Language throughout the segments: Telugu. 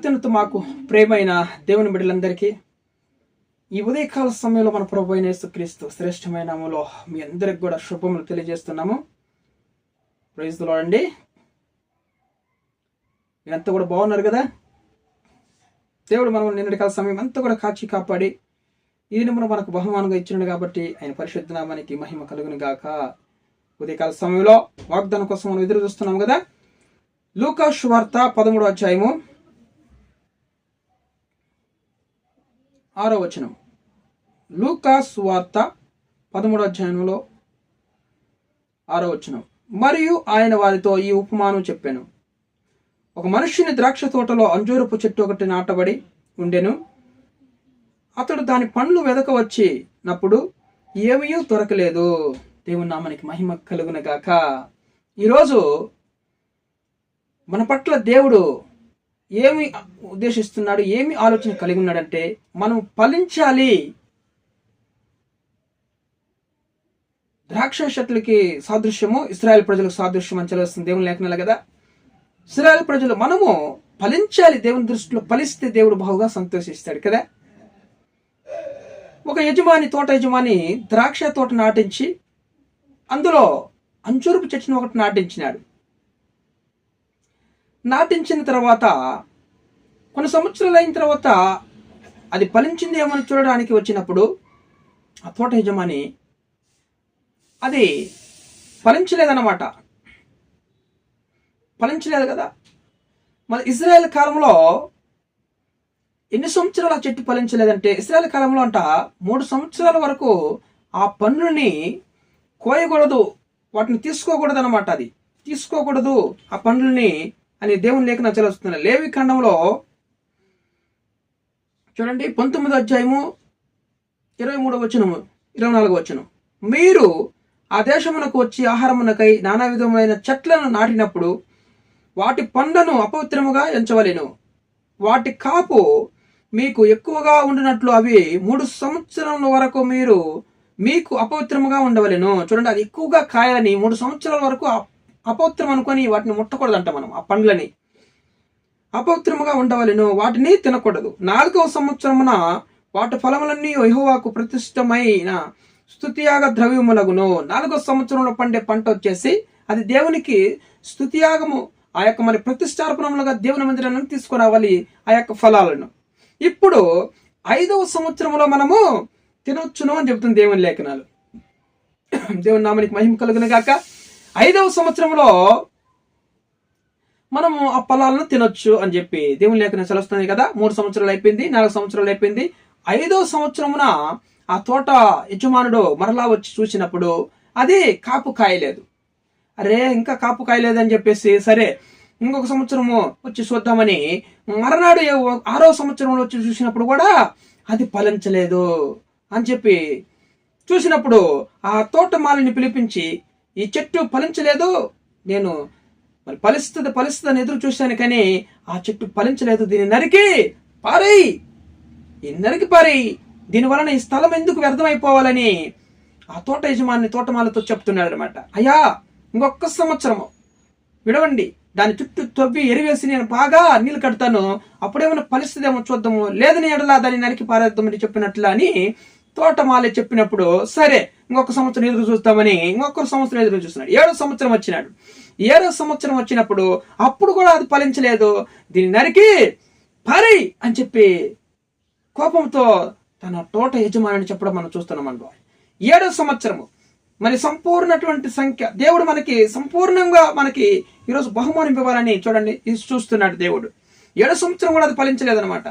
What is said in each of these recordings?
అత్యున్నత మాకు ప్రేమైన దేవుని బిడ్డలందరికీ ఈ ఉదయకాల సమయంలో మన ప్రభు అయిన యేసుక్రీస్తు శ్రేష్టమైన నామములో మీ అందరికి కూడా శుభములు తెలియజేస్తున్నాము. ప్రైజ్ ది లార్డ్ అండి. మీరంతా కూడా బాగున్నారు కదా? దేవుడు మనం నిన్నటి కాల సమయం అంతా కూడా కాచి కాపాడి ఈ దినమున మనకు బహుమానంగా ఇచ్చినాడు కాబట్టి ఆయన పరిశుద్ధ నామానికి మహిమ కలుగును గాక. ఉదయకాల సమయంలో వాగ్దానం కోసం మనం ఎదురు చూస్తున్నాం కదా. లూకా సువార్త 13వ అధ్యాయము 6వ వచనం. లూకా సువార్త 13వ అధ్యాయంలో 6వ వచనం. మరియు ఆయన వారితో ఈ ఉపమానం చెప్పాను. ఒక మనుష్యుని ద్రాక్ష తోటలో అంజూరపు చెట్టు ఒకటి నాటబడి ఉండెను. అతడు దాని పండ్లు వెదక వచ్చినప్పుడు ఏమీ దొరకలేదు. దేవుని నామానికి మహిమ కలుగును గాక. ఈరోజు మన పట్ల దేవుడు ఏమి ఉద్దేశిస్తున్నాడు, ఏమి ఆలోచన కలిగి ఉన్నాడంటే మనం ఫలించాలి. ద్రాక్ష చెట్లకి సాదృశ్యము ఇశ్రాయేల్ ప్రజలకు సాదృశ్యం అని చదివిస్తుంది దేవుని లేఖనాలు కదా. ఇశ్రాయేల్ ప్రజలు మనము ఫలించాలి. దేవుని దృష్టిలో ఫలిస్తే దేవుడు బహుగా సంతోషిస్తాడు కదా. ఒక తోట యజమాని ద్రాక్ష తోట నాటించి అందులో అంజూరపు చెట్టును ఒకటి నాటించినాడు. నాటించిన తర్వాత కొన్ని సంవత్సరాలు అయిన తర్వాత అది ఫలించింది ఏమని చూడడానికి వచ్చినప్పుడు ఆ తోట యజమాని అది ఫలించలేదన్నమాట. ఫలించలేదు కదా. మరి ఇజ్రాయెల్ కాలంలో ఎన్ని సంవత్సరాలు ఆ చెట్టు ఫలించలేదంటే, ఇజ్రాయెల్ కాలంలో అంట 3 సంవత్సరాల వరకు ఆ పండ్లని కోయకూడదు, వాటిని తీసుకోకూడదు అనమాట. అది తీసుకోకూడదు ఆ పండ్లని అని దేవుని లేఖన చదువుతున్నారు. లేవి ఖండంలో చూడండి 19వ అధ్యాయము 23వ వచనము 24వ వచనం. మీరు ఆ దేశమునకు వచ్చి ఆహారమునకై నానా విధమైన చెట్లను నాటినప్పుడు వాటి పండ్లను అపవిత్రముగా ఎంచవలెను. వాటి కాపు మీకు ఎక్కువగా ఉండినట్లు అవి 3 సంవత్సరముల వరకు మీకు అపవిత్రముగా ఉండవలెను. చూడండి, అది ఎక్కువగా కాయాలని 3 సంవత్సరాల వరకు అపవిత్రం అనుకొని వాటిని ముట్టకూడదంట. మనం ఆ పండ్లని అపవిత్రముగా ఉండవలెను, వాటిని తినకూడదు. 4వ సంవత్సరమున వాటి ఫలములన్నీ యెహోవాకు ప్రతిష్టమైన స్తుతియాగ ద్రవ్యములగును. 4వ సంవత్సరంలో పండే పంట వచ్చేసి అది దేవునికి స్తుతియాగము, ఆ యొక్క మరి ప్రతిష్టార్పణములుగా దేవుని మందిరానికి తీసుకురావాలి ఆ యొక్క ఫలాలను. ఇప్పుడు 5వ సంవత్సరంలో మనము తినొచ్చును అని చెబుతుంది దేవుని లేఖనాలు. దేవుని నామానికి మహిమ కలుగును గాక. 5వ సంవత్సరంలో మనము ఆ ఫలాలను తినొచ్చు అని చెప్పి దేవుని లేఖనం సెలవుస్తుంది కదా. 3 సంవత్సరాలు అయిపోయింది, 4 సంవత్సరాలు అయిపోయింది. 5వ సంవత్సరమున ఆ తోట యజమానుడు మరలా వచ్చి చూసినప్పుడు అది కాపు కాయలేదు. అరే, ఇంకా కాపు కాయలేదని చెప్పేసి సరే ఇంకొక సంవత్సరము వచ్చి చూద్దామని మరనాడు 6వ సంవత్సరంలో వచ్చి చూసినప్పుడు కూడా అది ఫలించలేదు అని చెప్పి చూసినప్పుడు ఆ తోటమాలిని పిలిపించి, ఈ చెట్టు ఫలించలేదు, నేను మరి ఫలిస్తుందని ఎదురు చూశాను కానీ ఆ చెట్టు ఫలించలేదు, దీన్ని నరికి పారేయి, దీనివలన ఈ స్థలం ఎందుకు వ్యర్థమైపోవాలని ఆ తోట యజమాని తోటమాలతో చెప్తున్నాడు అనమాట. అయ్యా, ఇంకొక సంవత్సరము విడవండి, దాని చుట్టూ తవ్వి ఎరివేసి నేను బాగా నీళ్ళు కడతాను, అప్పుడేమైనా ఫలిస్తుందేమో చూద్దాము, లేదని ఎడలా దాన్ని నరికి పారేద్దామని చెప్పినట్లు అని తోటమాలి చెప్పినప్పుడు సరే ఇంకొక సంవత్సరం ఎదురు చూస్తామని ఇంకొక సంవత్సరం ఎదురు చూస్తున్నాడు. 7వ సంవత్సరం వచ్చినాడు. 7వ సంవత్సరం వచ్చినప్పుడు అప్పుడు కూడా అది ఫలించలేదు, దీన్ని నరికి పారేయ్ అని చెప్పి కోపంతో తన తోట యజమాని చెప్పడం మనం చూస్తున్నాం అనుకో. 7వ సంవత్సరము మరి సంపూర్ణటువంటి సంఖ్య దేవుడు మనకి సంపూర్ణంగా మనకి ఈరోజు బహుమానం ఇవ్వాలని చూడండి చూస్తున్నాడు దేవుడు. 7వ సంవత్సరం కూడా అది ఫలించలేదు అనమాట.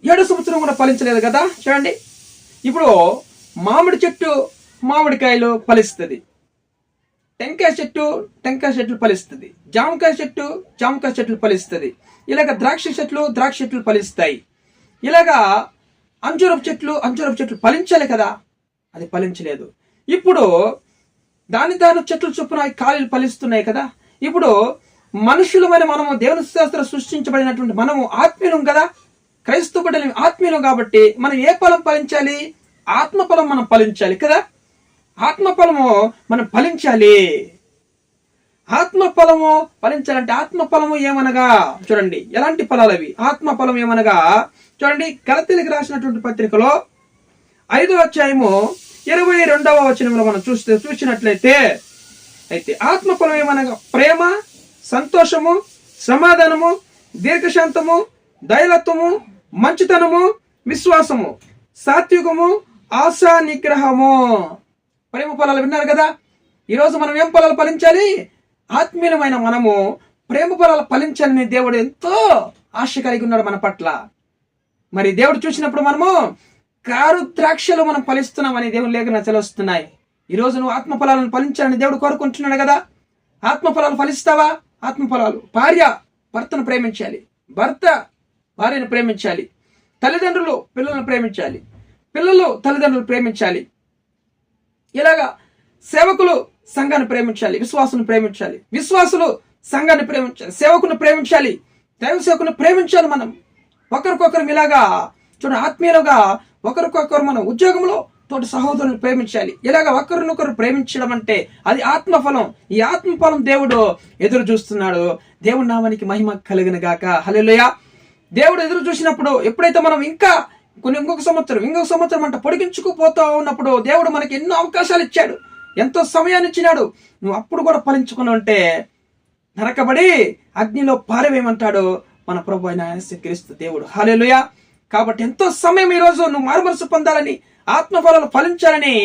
7వ సంవత్సరం కూడా ఫలించలేదు కదా. చూడండి, ఇప్పుడు మామిడి చెట్టు మామిడికాయలు ఫలిస్తుంది, టెంకాయ చెట్లు ఫలిస్తుంది, జామకాయ చెట్లు ఫలిస్తుంది, ఇలాగ ద్రాక్ష చెట్లు ఫలిస్తాయి. ఇలాగా అంజూరపు చెట్లు ఫలించాలి కదా, అది ఫలించలేదు. ఇప్పుడు దాని చెట్లు చొప్పున కాయలు ఫలిస్తున్నాయి కదా. ఇప్పుడు మనుషులమైన మనము దేవుని శాస్త్రం సృష్టించబడినటువంటి మనము ఆత్మీయులం కదా, క్రైస్తవ బిడ్డలు ఆత్మీయులం కాబట్టి మనం ఏ ఫలం ఫలించాలి? ఆత్మఫలం మనం ఫలించాలి కదా. ఆత్మఫలము మనం ఫలించాలి. ఆత్మ ఫలము ఫలించాలంటే ఆత్మ ఫలము ఏమనగా చూడండి, ఎలాంటి ఫలాలు అవి? ఆత్మ ఫలం ఏమనగా చూడండి, గలతీయులకు రాసినటువంటి పత్రికలో 5వ అధ్యాయము 22వ వచనంలో మనం చూసినట్లయితే అయితే ఆత్మ ఫలం ఏమనగా ప్రేమ, సంతోషము, సమాధానము, దీర్ఘశాంతము, దయలత్వము, మంచితనము, విశ్వాసము, సాత్వికము, ఆశా నిగ్రహము. ప్రేమ ఫలాలు విన్నారు కదా. ఈరోజు మనం ఏం ఫలాలు ఫలించాలి? ఆత్మీయమైన మనము ప్రేమ ఫలాలు ఫలించాలని దేవుడు ఎంతో ఆశ కలిగి ఉన్నాడు మన పట్ల. మరి దేవుడు చూసినప్పుడు మనము కారు ద్రాక్షలు మనం ఫలిస్తున్నామని దేవుని లేఖనాలు సెలవుస్తున్నాయి. ఈరోజు నువ్వు ఆత్మ ఫలాలను ఫలించాలని దేవుడు కోరుకుంటున్నాడు కదా. ఆత్మ ఫలాలు ఫలిస్తావా? ఆత్మ ఫలాలు, భార్య భర్తను ప్రేమించాలి, భర్త భార్యను ప్రేమించాలి, తల్లిదండ్రులు పిల్లలను ప్రేమించాలి, పిల్లలు తల్లిదండ్రులు ప్రేమించాలి. ఇలాగా సేవకులు సంఘాన్ని ప్రేమించాలి, విశ్వాసును ప్రేమించాలి, విశ్వాసులు సంఘాన్ని ప్రేమించాలి, సేవకుని ప్రేమించాలి, దైవ సేవకుని ప్రేమించాలి. మనం ఒకరికొకరు ఇలాగా చూడండి, ఆత్మీయులుగా ఒకరికొకరు మనం ఉద్యోగంలో తోటి సహోదరులను ప్రేమించాలి. ఇలాగ ఒకరినొకరు ప్రేమించడం అంటే అది ఆత్మఫలం. ఈ ఆత్మఫలం దేవుడు ఎదురు చూస్తున్నాడు. దేవుడి నామానికి మహిమ కలిగిన గాక. హల్లెలూయా. దేవుడు ఎదురు చూసినప్పుడు ఎప్పుడైతే మనం ఇంకా ఇంకొక సంవత్సరం అంటే పొడిగించుకుపోతా ఉన్నప్పుడు దేవుడు మనకి ఎన్నో అవకాశాలు ఇచ్చాడు, ఎంతో సమయాన్ని ఇచ్చినాడు. నువ్వు అప్పుడు కూడా ఫలించుకుని ఉంటే నరకబడి అగ్నిలో పారవేయమంటాడు మన ప్రభు అయిన యేసుక్రీస్తు దేవుడు. హల్లెలూయా. కాబట్టి ఎంతో సమయం ఈరోజు నువ్వు మారుమనసు పొందాలని, ఆత్మఫలాలు ఫలించాలని.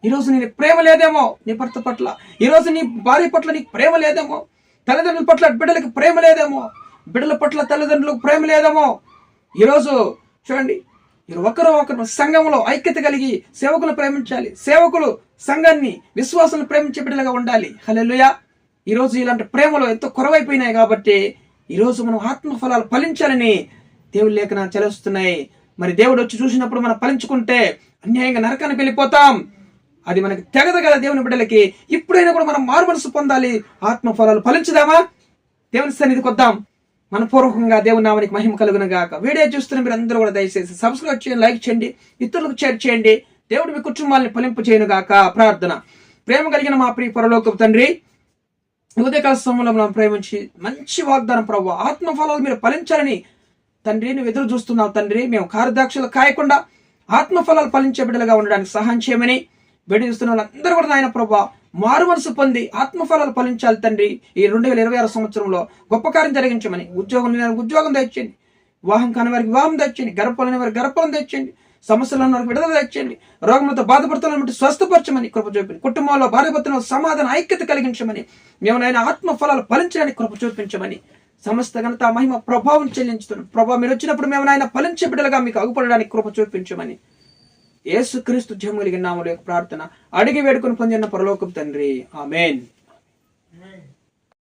ఈరోజు నీ ప్రేమ లేదేమో నీ భర్త పట్ల, ఈరోజు నీ భార్య పట్ల నీకు ప్రేమ లేదేమో, తల్లిదండ్రుల పట్ల బిడ్డలకి ప్రేమ లేదేమో, బిడ్డల పట్ల తల్లిదండ్రులకు ప్రేమ లేదేమో. ఈరోజు చూడండి, ఒకరు సంఘంలో ఐక్యత కలిగి సేవకులు ప్రేమించాలి, సేవకులు సంఘాన్ని విశ్వాసాలను ప్రేమించే బిడ్డలుగా ఉండాలి. హల్లెలూయా. ఈరోజు ఇలాంటి ప్రేమలు ఎంతో కొరవైపోయినాయి కాబట్టి ఈరోజు మనం ఆత్మఫలాలు ఫలించాలని దేవుడి లేఖనాలు చెలుస్తున్నాయి. మరి దేవుడు వచ్చి చూసినప్పుడు మనం ఫలించుకుంటే అన్యాయంగా నరకానికి వెళ్ళిపోతాం. అది మనకి తెగదు కదా దేవుని బిడ్డలకి. ఇప్పుడైనా కూడా మనం మారుమనసు పొందాలి, ఆత్మఫలాలు ఫలించుదామా? దేవుని సన్నిధికి వద్దాం. మనపూర్వకంగా దేవుని నామానికి మహిమ కలుగును గాక. వీడియో చూస్తున్న మీరు అందరూ కూడా దయచేసి సబ్స్క్రైబ్ చేయండి, లైక్ చేయండి, ఇతరులకు షేర్ చేయండి. దేవుడు మీ కుటుంబాన్ని ఫలింపు చేయను గాక. ప్రార్థన. ప్రేమ కలిగిన మా ప్రియ పరలోకపు తండ్రి, ఉదయకాల సమయంలో మనం ప్రేమించి మంచి వాగ్దానం ప్రభు, ఆత్మఫలాలు మీరు ఫలించాలని తండ్రి నువ్వు ఎదురు చూస్తున్నావు తండ్రి. మేము కార్యదాక్షలు కాయకుండా ఆత్మఫలాలు ఫలించే బిడ్డలుగా ఉండడానికి సహాయం చేయమని వేడి చూస్తున్న వాళ్ళందరూ కూడా నాయన ప్రభు మారు మనసు పొంది ఆత్మఫలాలు ఫలించాలి తండ్రి. ఈ 2026 సంవత్సరంలో గొప్ప కార్యం జరిగించమని, ఉద్యోగం తెచ్చండి, వివాహం కాని వారికి వివాహం తెచ్చండి, గర్భఫలం వారికి గర్భఫలం తెచ్చండి, సమస్యలు ఉన్న వారికి విడుదల తెచ్చండి, రోగంతో బాధపడుతున్న స్వస్థపరచమని కృప చూపించి, కుటుంబంలో భార్యాభర్తల సమాధాన ఐక్యత కలిగించమని, మేము నాయన ఆత్మఫలాలు ఫలించడానికి కృప చూపించమని సమస్త ఘనత మహిమ ప్రభావం చెల్లించుతున్నాం ప్రభావ. మీరు వచ్చినప్పుడు మేము నాయన ఫలించే బిడ్డలుగా మీకు అగుపడడానికి కృప చూపించమని యేసుక్రీస్తు జయము కలిగిన నామములో ప్రార్థన అడిగి వేడుకొని పొందిన పరలోకపు తండ్రి. ఆమేన్.